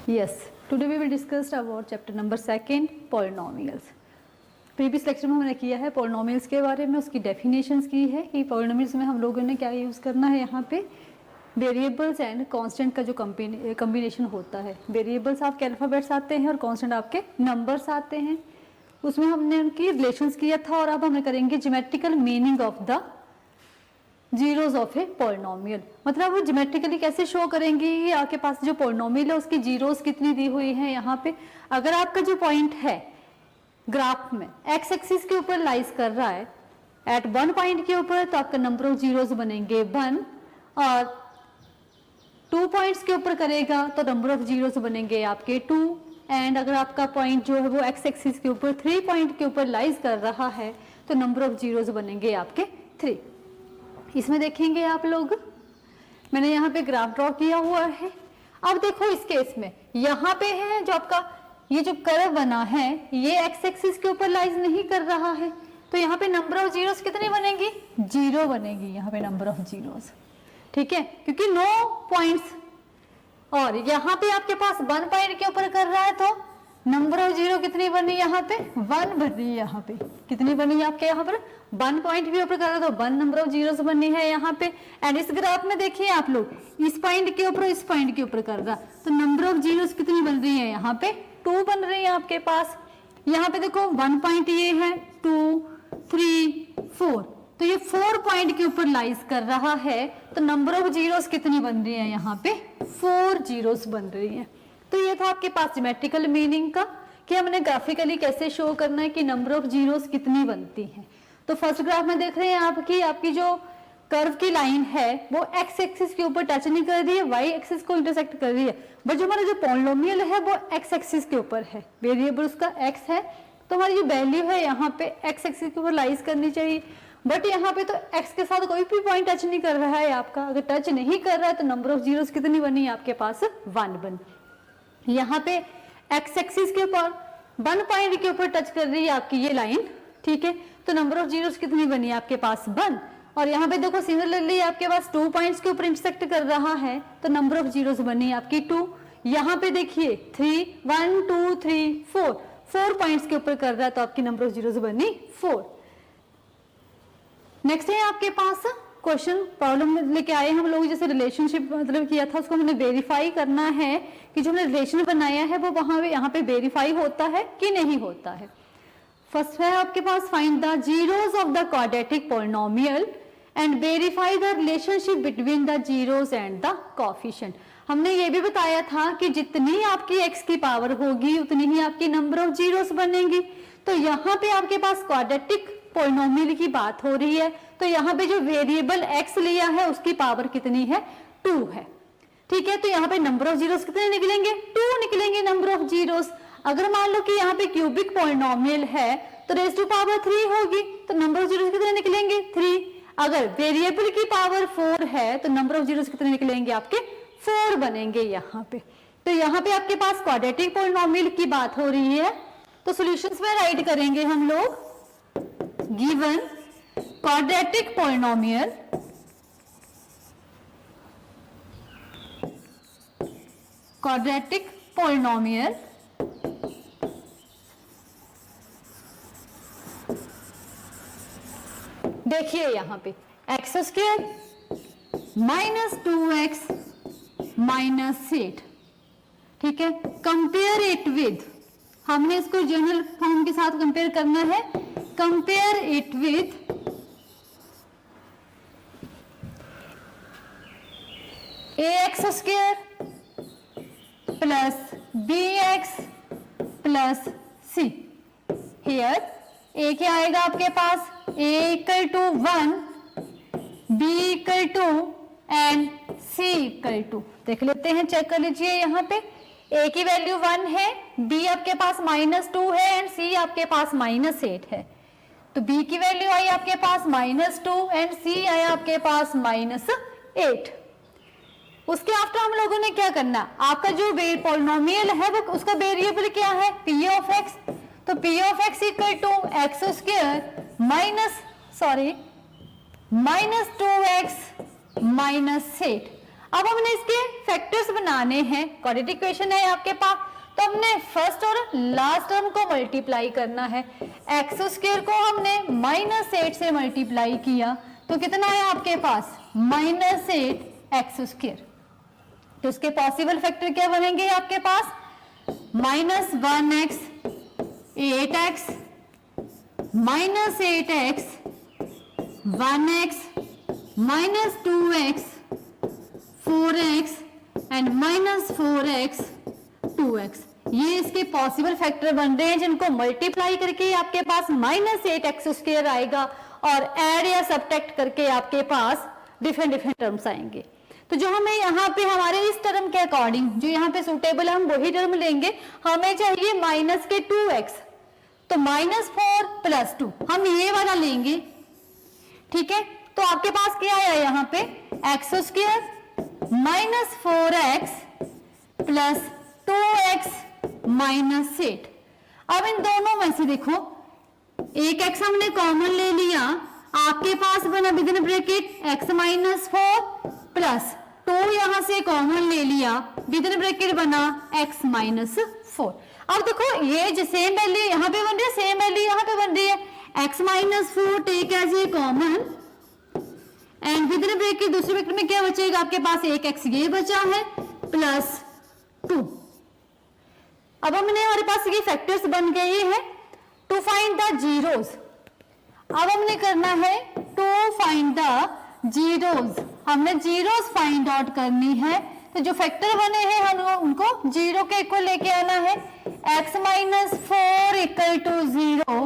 Yes, today we will discuss about chapter number 2 polynomials. Previous lecture में हमने किया है पॉलिनोमियल्स के बारे में, उसकी डेफिनेशंस की है कि पॉलिनोमियल्स में हम लोगों ने क्या यूज़ करना है। यहाँ पे वेरिएबल्स एंड कांस्टेंट का जो कम्बिनेशन होता है, वेरिएबल्स आपके अल्फ़ाबेट्स आते हैं और कांस्टेंट आपके नंबर्स आते हैं, उसमें हमने उनकी रिलेशंस किया था। और अब हम करेंगे geometrical meaning of the zeros of a polynomial, मतलब वो ज्योमेट्रिकली कैसे शो करेंगे ये आपके पास जो पॉलिनोमियल है उसकी जीरोज कितनी दी हुई है। यहाँ पे अगर आपका जो पॉइंट है ग्राफ में एक्स एक्सिस के ऊपर लाइज कर रहा है एट वन पॉइंट के ऊपर, तो आपका नंबर ऑफ जीरोज बनेंगे 1, और 2 पॉइंट्स के ऊपर करेगा तो नंबर ऑफ जीरोज बनेंगे आपके 2, एंड अगर आपका पॉइंट जो है वो एक्स एक्सिस के ऊपर 3 पॉइंट के ऊपर लाइज कर रहा है तो नंबर ऑफ जीरोज बनेंगे आपके 3। इसमें देखेंगे आप लोग, मैंने यहाँ पे ग्राफ ड्रॉ किया हुआ है। अब देखो इस केस में यहाँ पे है जो आपका ये जो कर्व बना है ये एक्स एक्सिस के ऊपर लाइज नहीं कर रहा है, तो यहाँ पे नंबर ऑफ जीरोस कितनी बनेगी, 0 बनेगी यहाँ पे नंबर ऑफ जीरोस, ठीक है, क्योंकि 9 पॉइंट्स, और यहाँ पे आपके पास 1 पॉइंट के ऊपर कर रहा है तो नंबर ऑफ जीरो कितनी बनी यहाँ पे 1 बनी, यहाँ पे कितनी बनी आपके यहाँ पर 1 पॉइंट के ऊपर कर रहा है तो 1 नंबर ऑफ जीरोस बनी है यहाँ पे। एंड इस ग्राफ में देखिए आप लोग इस पॉइंट के ऊपर इस पॉइंट के ऊपर कर रहा तो नंबर ऑफ जीरोस कितनी बन रही है यहाँ पे 2 बन रही है आपके पास। यहाँ पे देखो 1 पॉइंट ये है 2 3 4, तो ये 4 पॉइंट के ऊपर लाइज कर रहा है तो नंबर ऑफ जीरोस कितनी बन रही है यहाँ पे 4 जीरोस बन रही है। तो ये था आपके पास ज्योमेट्रिकल मीनिंग का कि हमने ग्राफिकली कैसे शो करना है कि नंबर ऑफ जीरोस कितनी बनती हैं। तो फर्स्ट ग्राफ में देख रहे हैं आपकी जो कर्व की लाइन है वो एक्स एक्सिस के ऊपर टच नहीं कर रही है, वाई एक्सिस को इंटरसेक्ट कर रही है, बट जो हमारा जो पॉलिनोमियल है वो एक्स एक्सिस के ऊपर है, वेरिएबल उसका एक्स है, तो हमारी जो वैल्यू है यहाँ पे एक्स एक्सिस के ऊपर लाइज करनी चाहिए। बट यहाँ पे तो एक्स के साथ कोई भी पॉइंट टच नहीं कर रहा है आपका, अगर टच नहीं कर रहा है तो नंबर ऑफ जीरोस कितनी बनी आपके पास 1 बनी। यहाँ पे एक्स एक्सिस के ऊपर 1 पॉइंट के ऊपर टच कर रही है आपकी ये लाइन, ठीक है, तो नंबर ऑफ जीरोस कितनी बनी आपके पास 1। और यहाँ पे देखो सिमिलरली आपके पास 2 पॉइंट्स के ऊपर इंटरसेक्ट कर रहा है तो नंबर ऑफ जीरोस बनी आपकी 2। यहाँ पे देखिए 3 1 2 3 4 पॉइंट्स के ऊपर कर रहा है तो आपकी नंबर ऑफ जीरोस बनी 4। नेक्स्ट है आपके पास क्वेश्चन प्रॉब्लम लेके आए हम लोग, जैसे रिलेशनशिप मतलब किया था उसको हमने वेरीफाई करना है कि जो हमने रिलेशन बनाया है वो वहां यहाँ पे वेरीफाई होता है कि नहीं होता है। फर्स्ट है आपके पास find the zeros of the quadratic polynomial and verify the relationship between the zeros and the coefficient. हमने ये भी बताया था कि जितनी आपकी x की पावर होगी उतनी ही आपकी नंबर ऑफ जीरोस बनेंगी। तो यहाँ पे आपके पास क्वाड्रेटिक पॉलिनोमियल की बात हो रही है, तो यहाँ पे जो वेरिएबल x लिया है उसकी पावर कितनी है 2 है, ठीक है, तो यहाँ पे नंबर ऑफ जीरोस कितने निकलेंगे 2 निकलेंगे नंबर ऑफ जीरोस। अगर मान लो कि यहाँ पे क्यूबिक पॉलिनोमियल है तो रेज़ टू पावर 3 होगी तो नंबर ऑफ जीरोस कितने निकलेंगे 3। अगर वेरिएबल की पावर 4 है तो नंबर ऑफ जीरोस कितने निकलेंगे आपके 4 बनेंगे यहाँ पे। तो यहाँ पे आपके पास क्वाड्रेटिक पॉलिनोमियल की बात हो रही है, तो सॉल्यूशंस में राइट करेंगे हम लोग गिवन क्वाड्रेटिक पॉलिनोमियल देखिए यहाँ पे एक्स स्क्वायर -2x -8, ठीक है, कंपेयर इट विद, हमने इसको जनरल फॉर्म के साथ कंपेयर करना है, compare it with ax square plus bx plus c। Here a क्या आएगा आपके पास a equal to 1, b equal to and c equal to, देख लेते हैं, चेक कर लीजिए, यहाँ पे a की वैल्यू 1 है, b आपके पास -2 है एंड c आपके पास -8 है, तो b की वैल्यू आई आपके पास -2 एंड c आया आपके पास -8। उसके आफ्टर हम लोगों ने क्या करना, आपका जो पॉलिनोमियल है वो उसका वेरिएबल क्या है p ऑफ x, तो p of x equal to x square -2x -8। अब हमने इसके फैक्टर्स बनाने हैं, क्वाड्रेटिक इक्वेशन है आपके पास, तो हमने फर्स्ट और लास्ट टर्म को मल्टीप्लाई करना है। एक्स स्क्वायर को हमने -8 से मल्टीप्लाई किया तो कितना है आपके पास -8 एक्स स्क्वायर। तो इसके पॉसिबल फैक्टर क्या बनेंगे आपके पास -1x 8x -8x 1x -2x 4x and -4x 2x। ये इसके पॉसिबल फैक्टर बन रहे हैं जिनको मल्टीप्लाई करके आपके पास -8x स्क्वायर आएगा और ऐड या सब्ट्रैक्ट करके आपके पास डिफरेंट टर्म्स आएंगे। तो जो हमें यहाँ पे हमारे इस टर्म के अकॉर्डिंग जो यहाँ पे सुटेबल है हम वही टर्म लेंगे। हमें चाहिए माइनस के 2x, तो -4 + 2 हम ये वाला लेंगे, ठीक है। तो आपके पास क्या आया यहाँ पे x स्क्वायर -4x + 2x -8। अब इन दोनों में से देखो एक x हमने कॉमन ले लिया, आपके पास बना विदिन ब्रैकेट x -4 प्लस 2 यहां से कॉमन ले लिया, विदिन ब्रैकेट बना x -4। अब देखो ये जो सेम वैल्यू यहाँ पे बन रही है, सेम वैल्यू यहाँ पे बन रही है। x -4 take as a common and within bracket दूसरे ब्रैकेट में क्या बचेगा आपके पास एक x ये बचा है प्लस 2। अब हमने हमारे पास ये फैक्टर्स बन गए ये है टू फाइंड द जीरोस। अब हमने करना है टू फाइंड द जीरोस, हमने जीरोस फाइंड आउट करनी है। तो जो फैक्टर बने हैं हम उनको जीरो के इक्वल लेके आना है। x -4 = 0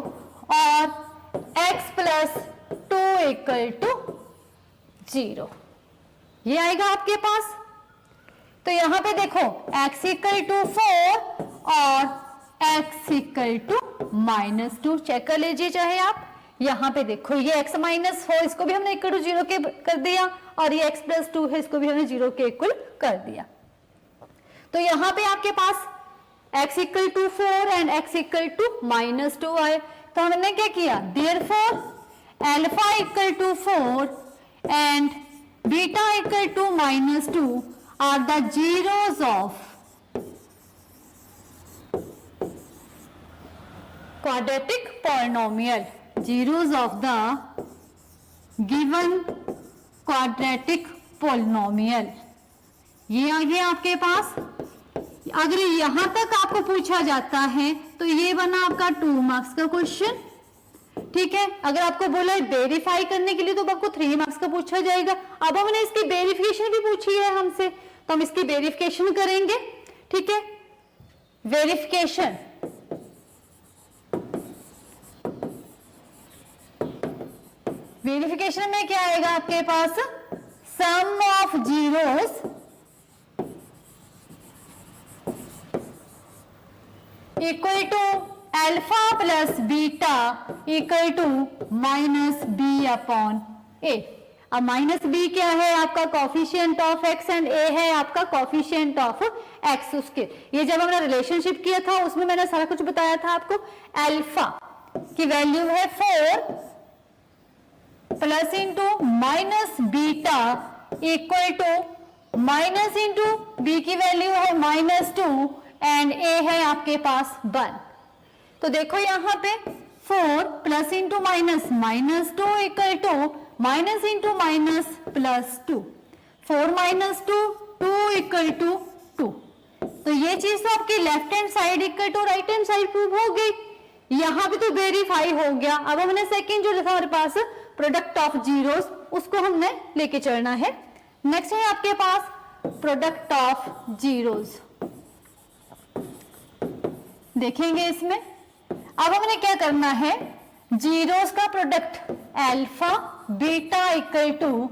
और x + 2 = 0, ये आएगा आपके पास। तो यहां पे देखो x = 4 और x = -2 चेक कर लीजिए चाहे आप। यहाँ पे देखो ये x -4 इसको भी हमने इक्वल टू 0 के कर दिया और ये x + 2 है इसको भी हमने 0 के इक्वल कर दिया। तो यहाँ पे आपके पास x = 4 एंड x = -2 आए। तो हमने क्या किया therefore alpha = 4 and beta = -2 are the zeros of quadratic polynomial, zeros of the given quadratic polynomial। ये आ गया आपके पास। अगर यहां तक आपको पूछा जाता है तो ये बना आपका 2 मार्क्स का क्वेश्चन, ठीक है। अगर आपको बोला वेरीफाई करने के लिए तो आपको 3 मार्क्स का पूछा जाएगा। अब हमने इसकी वेरिफिकेशन भी पूछी है हमसे, तो हम इसकी वेरिफिकेशन करेंगे, ठीक है। वेरिफिकेशन वेरिफिकेशन में क्या आएगा आपके पास sum of zeros equal to alpha plus beta equal to -b/a। अब -b क्या है आपका coefficient of x and a है आपका कॉफिशिएंट ऑफ x स्क्वायर। ये जब हमने रिलेशनशिप किया था उसमें मैंने सारा कुछ बताया था आपको। अल्फा की वैल्यू है 4 plus into -beta equal to minus into b की वैल्यू है -2 एंड a है आपके पास 1। तो देखो यहाँ पे 4 plus into minus -2 equal to minus into minus plus 2, 4 - 2 2 equal to 2। तो ये चीज तो आपकी left hand side equal to right hand side prove हो गई। यहाँ पे तो वेरीफाई हो गया। अब हमने सेकंड जो लिखा हमारे पास प्रोडक्ट ऑफ जीरोस उसको हमने लेके चलना है। नेक्स्ट है आपके पास प्रोडक्ट ऑफ जीरोस, देखेंगे इसमें। अब हमने क्या करना है जीरोस का product alpha beta equal to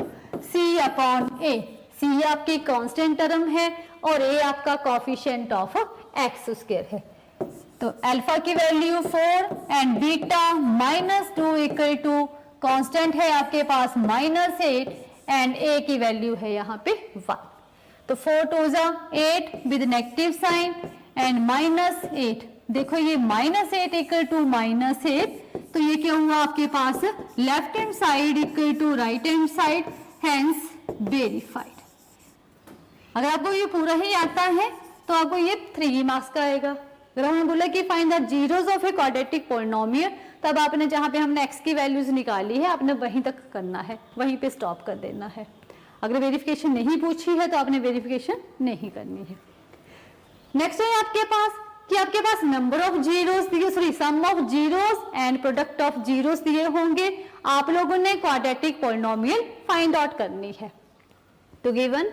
c/a। c आपकी कांस्टेंट टर्म है और a आपका कोफिशिएंट ऑफ x स्क्वायर है। तो अल्फा की value 4 and beta -2 equal to constant है आपके पास -8 एंड a की वैल्यू है यहाँ पे 1। तो 4 × 2 = 8 विद नेगेटिव साइन एंड -8। देखो ये -8 इक्वल टू -8, तो ये क्या हुआ आपके पास left hand side equal to right hand side, hence verified. अगर आपको ये पूरा ही आता है तो आपको ये 3 मार्क्स का आएगा। अगर हमने बोला कि find the zeros of a quadratic polynomial, तब आपने जहाँ पे हमने x की वैल्यूज निकाली है आपने वहीं तक करना है, वहीं पे स्टॉप कर देना है। अगर वेरिफिकेशन नहीं पूछी है तो आपने वेरिफिकेशन नहीं करनी है। नेक्स्ट है आपके पास कि आपके पास नंबर ऑफ जीरोस दिए, sorry sum of zeros and product of zeros दिए होंगे, आप लोगों ने क्वाड्रेटिक पॉलिनोमियल फाइंड आउट करनी है। तो गिवन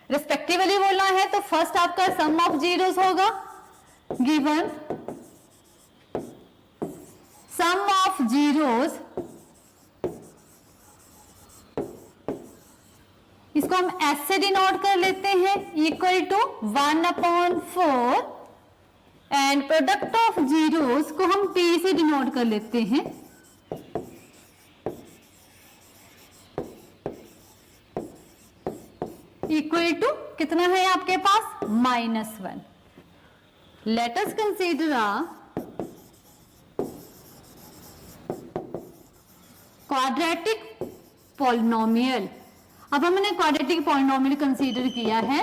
रिस्पेक्टिवली बोलना है तो फर्स्ट आपका सम ऑफ जीरोस होगा, गिवन सम ऑफ जीरोस, इसको हम S से डिनोट कर लेते हैं, equal to 1/4 and product of zeros को हम P से डिनोट कर लेते हैं, इक्वल टू कितना है आपके पास -1। Let us consider quadratic polynomial. अब हमने क्वाड्रेटिक पॉलिनोमियल कंसीडर किया है,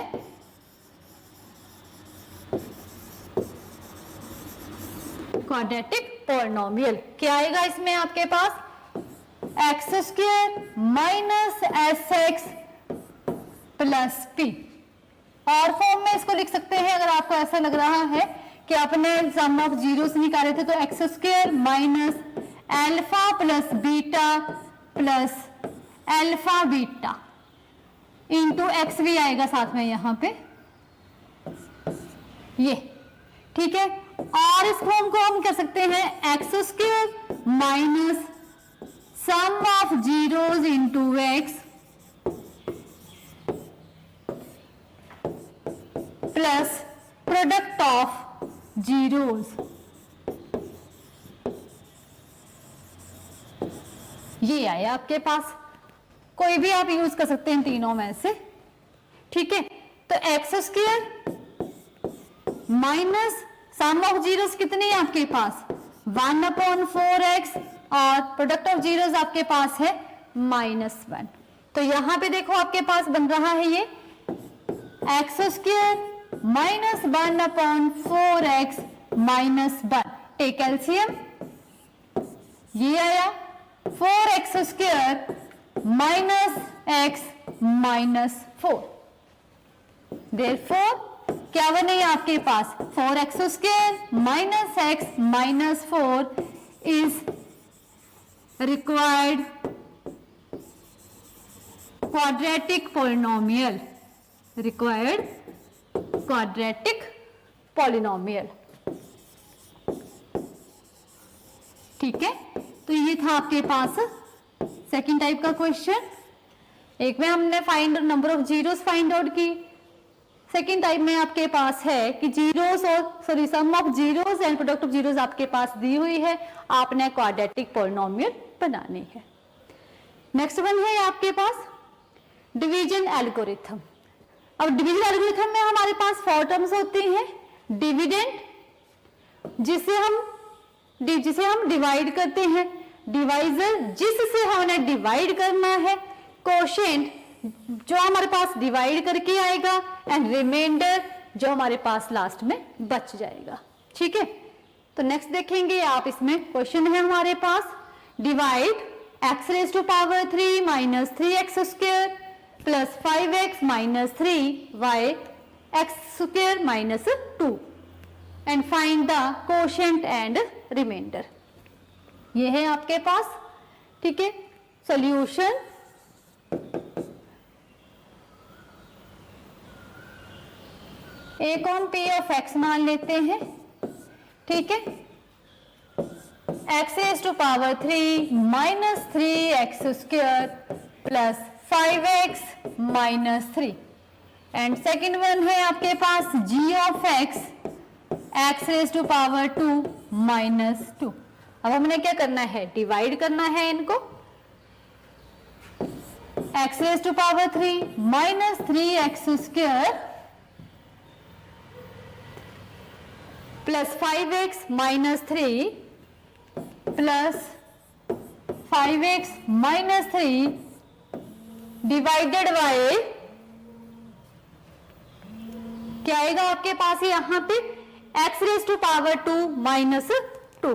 क्वाड्रेटिक पॉलिनोमियल क्या आएगा इसमें आपके पास x² minus sx plus p, और फॉर्म में इसको लिख सकते हैं। अगर आपको ऐसा लग रहा है कि आपने सम ऑफ जीरोस निकाले थे तो x² minus alpha plus beta plus alpha beta into x भी आएगा साथ में यहाँ पे, ये ठीक है। और इस फॉर्म को हम कह सकते हैं x² minus sum of zeros into x plus product of zeros, ये आया आपके पास। कोई भी आप यूज कर सकते हैं तीनों में से, ठीक है। तो x² minus sum of zeros कितनी है आपके पास 1/4x और प्रोडक्ट ऑफ जीरोस आपके पास है -1। तो यहां पे देखो आपके पास बन रहा है ये x² minus 1/4x -1, take LCM, ये आया 4x² माइनस x -4। देयरफॉर क्या बने आपके पास 4x² minus x -4 is required quadratic polynomial, required quadratic polynomial, ठीक है। तो ये था आपके पास सेकंड टाइप का क्वेश्चन। एक में हमने find number of zeros find out की, सेकंड टाइप में आपके पास है कि जीरोस और sorry sum of zeros and product of zeros आपके पास दी हुई है, आपने क्वाड्रेटिक पॉलिनोमियल बनानी है। नेक्स्ट वन है आपके पास डिवीजन एल्गोरिथम। अब डिवीजन एल्गोरिथम में हमारे पास 4 टर्म्स होती हैं, डिविडेंड जिसे हम डिवाइड करते हैं, डिवाइजर जिससे हमने डिवाइड करना है, कोशेंट जो हमारे पास डिवाइड करके आएगा, एंड रिमाइंडर जो हमारे पास लास्ट में बच जाएगा, ठीक है। तो नेक्स्ट देखेंगे आप, इसमें क्वेश्चन है हमारे पास divide x³ minus 3x² plus 5x minus 3y x² minus 2 and find the quotient and remainder. ये है आपके पास, ठीक है। सॉल्यूशन a/p ऑफ x मान लेते हैं, ठीक है। x³ minus 3x² plus 5x minus 3 and second one है आपके पास g of x x² minus 2। अब हमने क्या करना है, डिवाइड करना है इनको, x³ minus 3x² plus 5x minus 3 plus 5x minus 3 divided by क्या आएगा आपके पास यहाँ पे x raise to power 2 minus 2,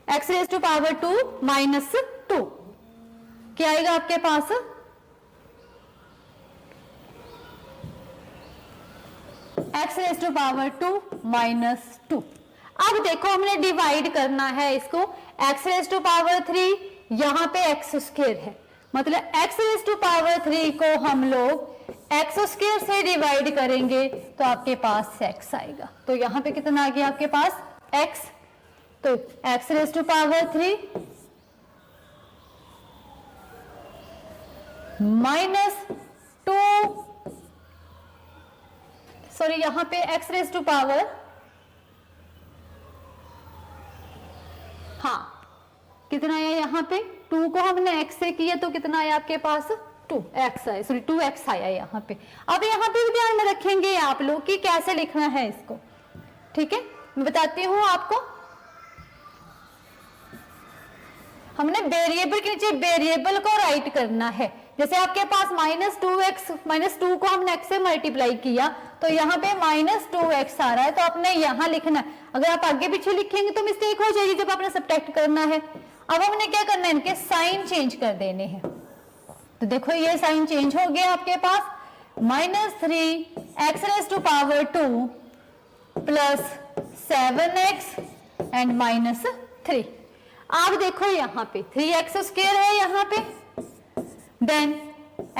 x raise to power 2 minus 2 क्या आएगा आपके पास, x raise to power 2 minus 2। अब देखो हमने डिवाइड करना है इसको, x रेज टू पावर 3 यहाँ पे x स्क्वायर है, मतलब x रेज टू पावर 3 को हम लोग x स्क्वायर से डिवाइड करेंगे तो आपके पास x आएगा। तो यहाँ पे कितना आ गया आपके पास x, तो x raise to power 3 minus 2, sorry यहाँ पे x रेज टू पावर, हाँ कितना आया यहाँ पे 2 को हमने x से किया तो कितना आया आपके पास 2x आया, सॉरी 2x आया यहाँ पे। अब यहाँ पे भी ध्यान में रखेंगे आप लोग कि कैसे लिखना है इसको, ठीक है, मैं बताती हूँ आपको। हमने वेरिएबल के नीचे वेरिएबल को राइट करना है, जैसे आपके पास -2x, -2 को हमने x से मल्टीप्लाई किया तो यहाँ पे -2x आ रहा है, तो आपने यहाँ लिखना है। अगर आप आगे पीछे लिखेंगे तो मिस्टेक हो जाएगी जब आपने सब्ट्रैक्ट करना है। अब हमने क्या करना है, इनके साइन चेंज कर देने हैं। तो देखो ये साइन चेंज हो गया आपके पास, -3x raise to power 2 plus 7x and -3। आप देखो यहाँ पे 3x स्क्वायर है यहाँ पे, देन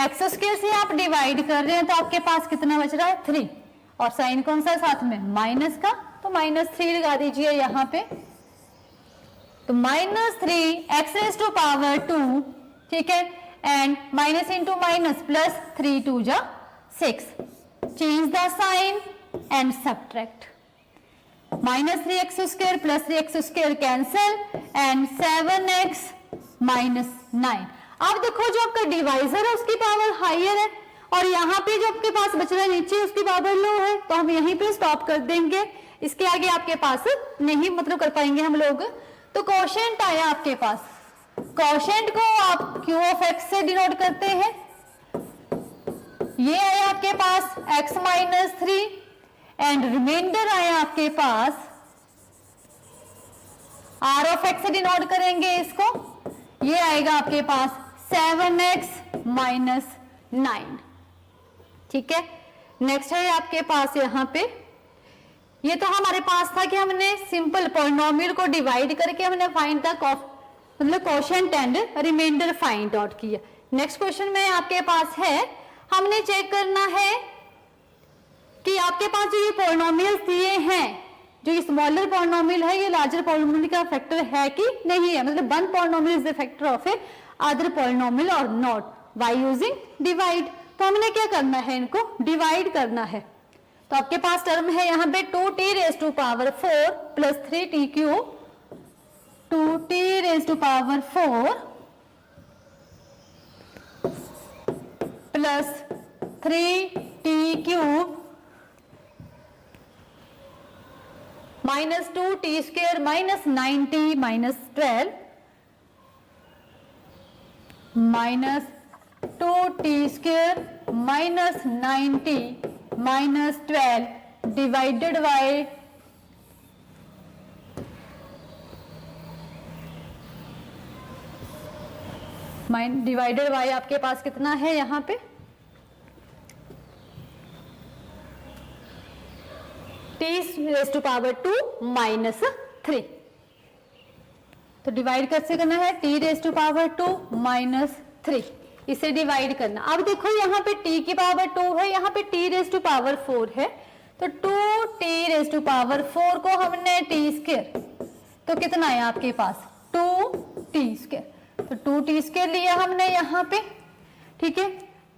x स्क्वायर से आप डिवाइड कर रहे हैं तो आपके पास कितना बच रहा है 3, और साइन कौन सा है साथ में माइनस का, तो -3 लगा दीजिए यहाँ पे। तो -3x रेज टू पावर 2, ठीक है, and minus into minus plus 3 2 जा 6, change the sign and subtract. -3x square plus 3x square cancel and 7x -9। अब देखो जो आपका डिवाइजर है उसकी पावर हायर है और यहाँ पे जो आपके पास बच रहा है नीचे उसकी पावर लो है, तो हम यहीं पे स्टॉप कर देंगे, इसके आगे आपके पास नहीं मतलब कर पाएंगे हम लोग। तो कोशेंट आया आपके पास, कोशेंट को आप q ऑफ x से डिनोट करते हैं, ये आया आपके पास x -3 एंड रिमाइंडर आया आपके पास r ऑफ x से डिनोट करेंगे इसको, ये आएगा आपके पास 7x -9, ठीक है। नेक्स्ट है आपके पास यहाँ पे, ये तो हमारे पास था कि हमने सिंपल पॉलिनोमियल को डिवाइड करके हमने फाइंड द मतलब quotient and remainder find out किया। नेक्स्ट क्वेश्चन में आपके पास है, हमने चेक करना है कि आपके पास जो ये पॉलिनोमियल्स दिए हैं, जो ये स्मॉलर पॉलिनोमियल है ये लार्जर पॉलिनोमियल का फैक्टर है कि नहीं है, मतलब one polynomial is the factor of A other polynomial और नॉट बाय यूजिंग डिवाइड। तो हमने क्या करना है, इनको डिवाइड करना है। तो आपके पास टर्म है यहाँ पे 2t raise to power 4 plus 3t cube, 2t raise to power 4 plus 3t cube -2t square -9t -12 -2t square -9t -12 divided by आपके पास कितना है यहाँ पे t रेज टू पावर 2 -3। तो डिवाइड कैसे करना है, t रेज टू पावर 2 -3, इसे डिवाइड करना। अब देखो यहाँ पे t की पावर 2 है, यहाँ पे t रेज टू पावर 4 है, तो 2t रेज टू पावर 4 को हमने t स्क्वायर, तो कितना है आपके पास 2t स्क्वायर, तो 2t स्क्वायर लिया हमने यहाँ पे, ठीक है।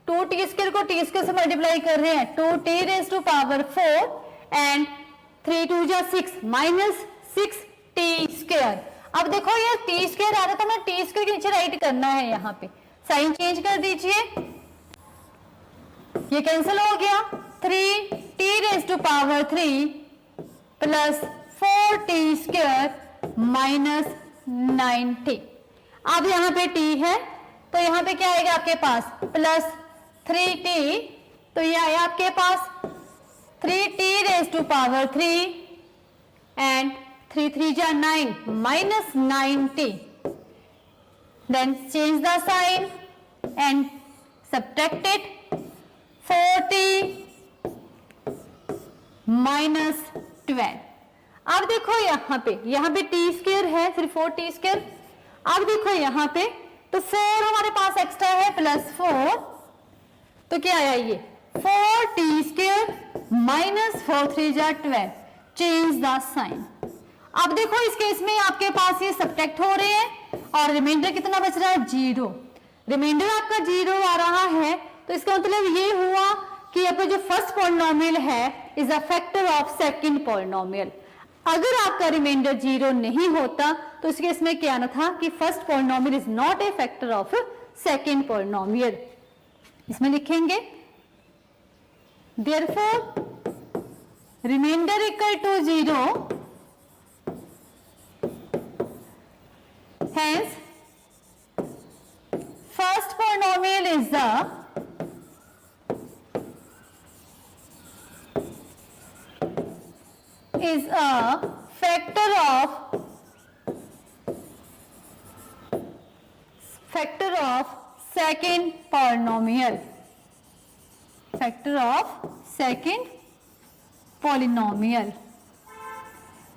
2t स्क्वायर को t स्क्वायर से मल्टीप्लाई कर रहे हैं, 2t raise to power 4 and 3 2 जा 6 -6t स्क्वायर। अब देखो ये t स्क्वायर आ रहा था, हमें t स्क्वायर के नीचे राइट करना है, यहाँ पे साइन चेंज कर दीजिए, ये कैंसिल हो गया, 3t raise to power 3 plus 4t square -9t। अब यहाँ पे t है तो यहाँ पे क्या आएगा आपके पास प्लस 3t तो ये आया आपके पास 3t⁻³ एंड 3 3 जा 9 minus 9t. Then change the sign and subtract it. 4t minus 12. अब देखो यहाँ पे t² है, सिर्फ 4t². अब देखो यहाँ पे तो 4 हमारे पास एक्स्ट्रा है प्लस 4, तो क्या आया ये 4t² minus 4 3 जा 12. Change the sign. अब देखो इस केस में आपके पास ये सब्ट्रैक्ट हो रहे हैं और रिमाइंडर कितना बच रहा है 0. रिमाइंडर आपका 0 आ रहा है, तो इसका मतलब ये हुआ कि आपका जो फर्स्ट पॉलिनोमियल है is a factor of second polynomial. अगर आपका रिमाइंडर 0 नहीं होता तो इस केस में क्या आना था कि first polynomial is not a factor of second polynomial. इसमें लिखेंगे therefore remainder equal to 0, hence first polynomial is a factor of second polynomial. Factor of second polynomial.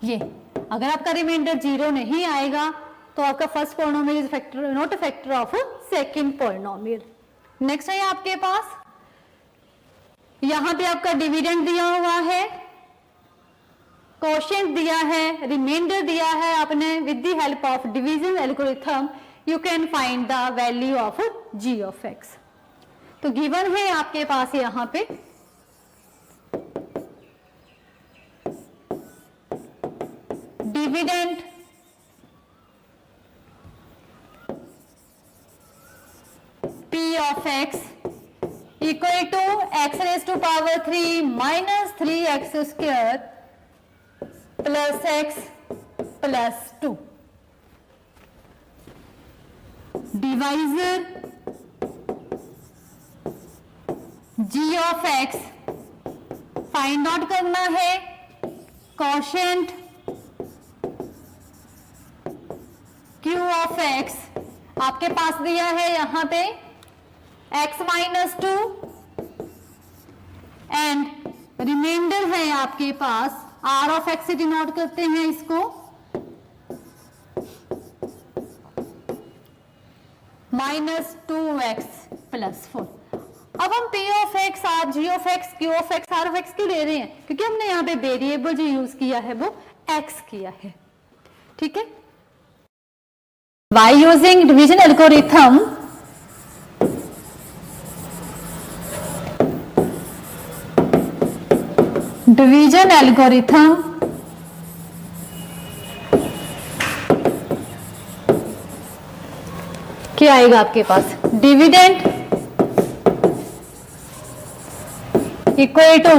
ये अगर आपका रिमाइंडर 0 नहीं आएगा तो आपका first polynomial is factor not a factor of second polynomial. Next है आपके पास, यहां पे आपका डिविडेंड दिया हुआ है, कोशेंट दिया है, रिमाइंडर दिया है. आपने with the help of division algorithm you can find the value of g of x. तो गिवन है आपके पास यहां पे dividend p of x equal to x⁻³ minus 3x² plus x plus 2. Divisor g of x find out करना है. Quotient q of x आपके पास दिया है यहां पे x-2 एंड रिमाइंडर है आपके पास r of x से डिनोट करते हैं इसको -2x + 4. अब हम p of x, g of x, q of x, r of x क्यों ले रहे हैं? क्योंकि हमने यहाँ पे वेरिएबल जो यूज किया है वो x किया है. ठीक है. By using division algorithm, क्या आएगा आपके पास? Dividend equal to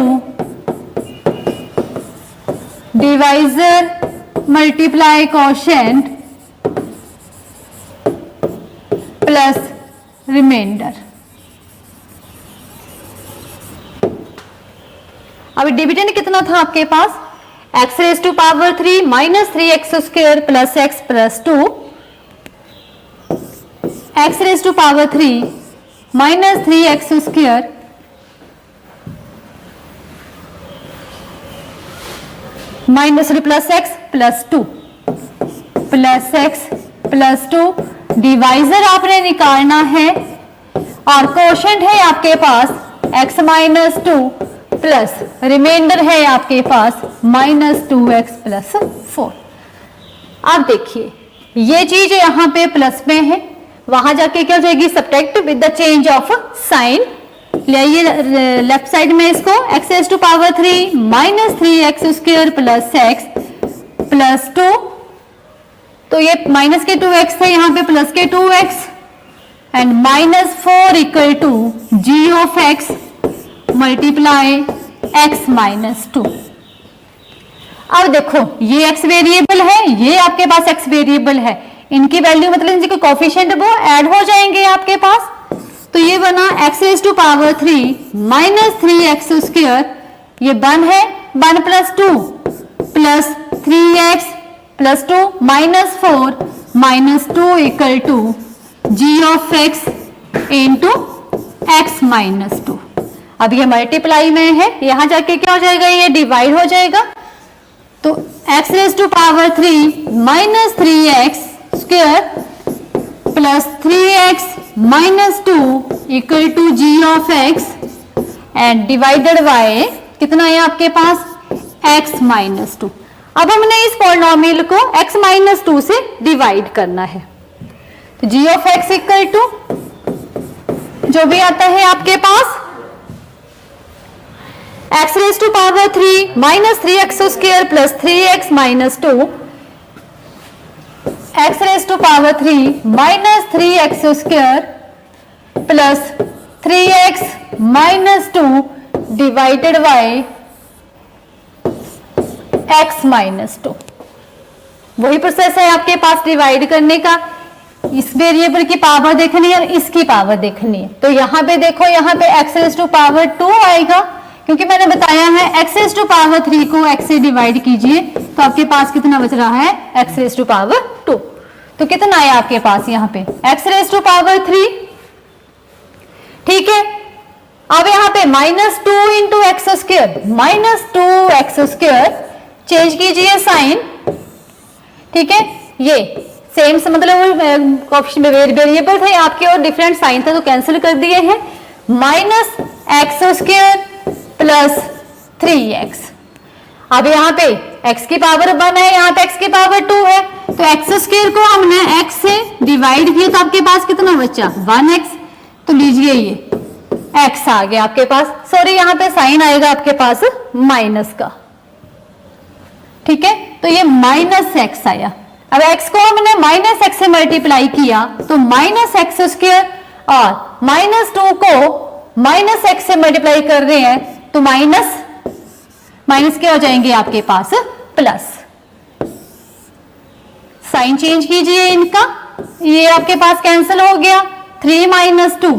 divisor multiply quotient plus remainder. अब डिविडेंड कितना था आपके पास? x⁻³ minus 3x² plus x plus 2. x⁻³ minus 3x² minus plus x plus 2 plus x plus 2. Divisor आपने निकालना है और कोशेंट है आपके पास x-2 प्लस रिमाइंडर है आपके पास -2x प्लस 4. अब देखिए ये चीज यहाँ पे प्लस में है, वहां जाके क्या हो जाएगी? Subtract with the change of sine. ले आइए लेफ्ट साइड में इसको x⁻³ minus 3x² plus x plus 2. तो ये माइनस के 2x था, यहाँ पे प्लस के 2x and -4 equal to g of x multiply x -2. अब देखो ये x वेरिएबल है, ये आपके पास x वेरिएबल है, इनकी वैल्यू मतलब इनके कोएफिशिएंट वो ऐड हो जाएंगे आपके पास. तो ये बना x raise to power 3 minus 3x², ये 1 है, 1 plus 2 plus 3x plus 2 minus 4 minus 2 equal to g of x into x minus 2। अब ये मल्टीप्लाई में है, यहां जाके क्या हो जाएगा, ये डिवाइड हो जाएगा। तो x raise to power 3 minus 3x² plus 3x minus 2 equal to g of x and divided by कितना है आपके पास x माइनस 2। अब हमने इस पॉलिनोमियल को x माइनस 2 से डिवाइड करना है। तो g of x equal to जो भी आता है आपके पास x raise to power 3 minus 3x² plus 3x minus 2, x raise to power 3 minus 3x² plus 3x minus 2 divided by x minus 2। वही प्रोसेस है आपके पास डिवाइड करने का, इस वेरिएबल की पावर देखनी है और इसकी पावर देखनी है। तो यहाँ पे देखो, यहाँ पे x रेज टू पावर 2 आएगा, क्योंकि मैंने बताया है x रेज टू पावर 3 को x से डिवाइड कीजिए तो आपके पास कितना बच रहा है x रेज टू पावर 2। तो कितना आया आपके पास यहाँ पे x रेज टू पावर 3, ठीक है। अब यहाँ पे minus 2 into x², minus 2x², change कीजिए साइन, ठीक है। ये सेम से मतलब ऑप्शन में वेरिएबल थे आपके और डिफरेंट साइन था तो कैंसिल कर दिए हैं। Minus x² plus 3x। अब यहाँ पे x की पावर 1 है, यहाँ पे x की पावर 2 है, तो x² को हमने x से डिवाइड किया तो आपके पास कितना बचा 1x। तो लीजिए ये x आ गया आपके पास, सॉरी यहाँ पे साइन आएगा आपके पास माइनस का, ठीक है। तो ये माइनस x आया। अब x को हमने माइनस x से मल्टीप्लाई किया तो माइनस x² और माइनस 2 को माइनस x से मल्टीप्लाई कर रहे हैं तो माइनस माइनस क्या हो जाएंगे आपके पास प्लस। साइन चेंज कीजिए इनका, ये आपके पास कैंसिल हो गया, 3 माइनस 2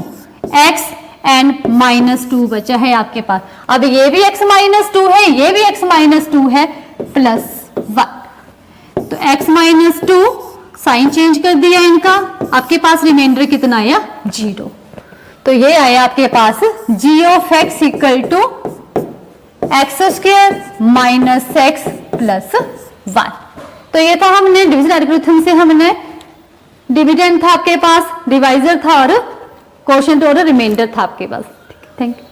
x एंड माइनस 2 बचा है आपके पास। अब ये भी x माइनस 2 है, ये भी x माइनस 2 है, प्लस 1। तो x माइनस 2 साइन चेंज कर दिया इनका, आपके पास रिमाइंडर कितना आया 0। तो ये आया आपके पास g of x equal to x² minus x plus 1। तो ये था हमने डिविजन एल्गोरिथम से, हमने डिविडेंड था आपके पास, डिवाइजर था और क्वोशिएंट और रिमाइंडर था आपके पास। Thank you.